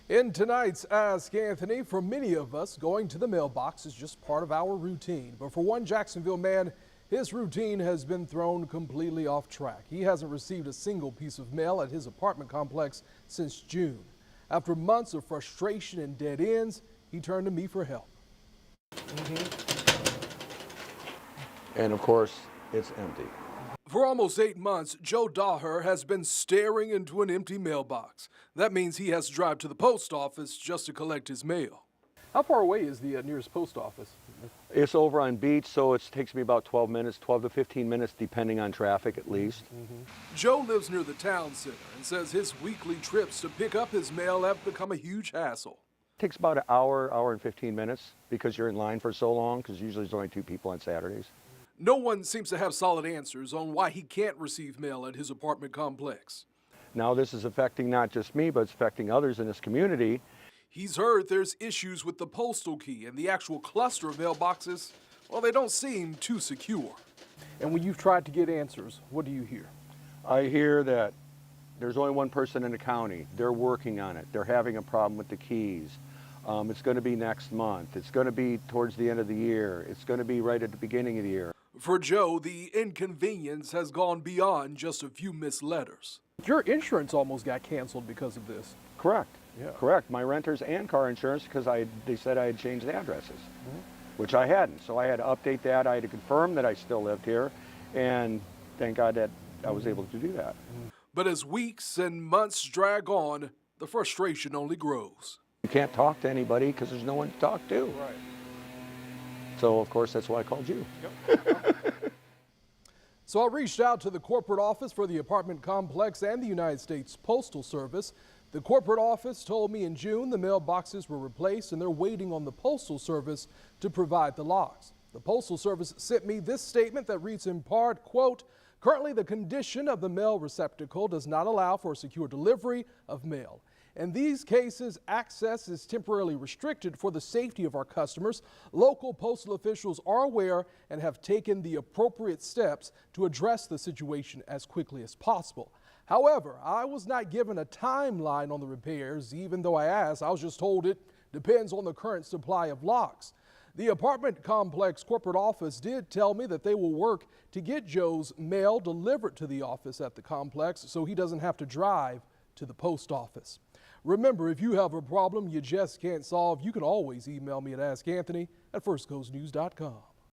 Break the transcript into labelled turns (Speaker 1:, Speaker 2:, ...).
Speaker 1: In tonight's Ask Anthony, for many of us, going to the mailbox is just part of our routine. But for one Jacksonville man, his routine has been thrown completely off track. He hasn't received a single piece of mail at his apartment complex since June. After months of frustration and dead ends, he turned to me for help.
Speaker 2: And of course, it's empty.
Speaker 1: For almost 8 months, Joe Daher has been staring into an empty mailbox. That means he has to drive to the post office just to collect his mail. How far away is the nearest post office?
Speaker 2: It's over on Beach, so it takes me about 12 to 15 minutes, depending on traffic at least.
Speaker 1: Joe lives near the town center and says his weekly trips to pick up his mail have become a huge hassle.
Speaker 2: It takes about an hour and 15 minutes because you're in line for so long, because usually there's only 2 people on Saturdays.
Speaker 1: No one seems to have solid answers on why he can't receive mail at his apartment complex.
Speaker 2: Now this is affecting not just me, but it's affecting others in this community.
Speaker 1: He's heard there's issues with the postal key and the actual cluster of mailboxes. Well, they don't seem too secure. And when you've tried to get answers, what do you hear?
Speaker 2: I hear that there's only one person in the county. They're working on it. They're having a problem with the keys. It's going to be next month. It's going to be towards the end of the year. It's going to be right at the beginning of the year.
Speaker 1: For Joe, the inconvenience has gone beyond just a few missed letters. Your insurance almost got canceled because of this.
Speaker 2: Correct.
Speaker 1: Yeah.
Speaker 2: Correct. My renters and car insurance, because they said I had changed the addresses, which I hadn't. So I had to update that. I had to confirm that I still lived here, and thank God that I was able to do that.
Speaker 1: But as weeks and months drag on, the frustration only grows.
Speaker 2: You can't talk to anybody because there's no one to talk to.
Speaker 1: Right.
Speaker 2: So, of course, that's why I called you.
Speaker 1: Yep. So I reached out to the corporate office for the apartment complex and the United States Postal Service. The corporate office told me in June the mailboxes were replaced and they're waiting on the Postal Service to provide the locks. The Postal Service sent me this statement that reads in part, quote, "Currently the condition of the mail receptacle does not allow for secure delivery of mail. In these cases, access is temporarily restricted for the safety of our customers. Local postal officials are aware and have taken the appropriate steps to address the situation as quickly as possible. However, I was not given a timeline on the repairs. Even though I asked, I was just told it depends on the current supply of locks. The apartment complex corporate office did tell me that they will work to get Joe's mail delivered to the office at the complex so he doesn't have to drive to the post office. Remember, if you have a problem you just can't solve, you can always email me at askanthony@firstcoastnews.com.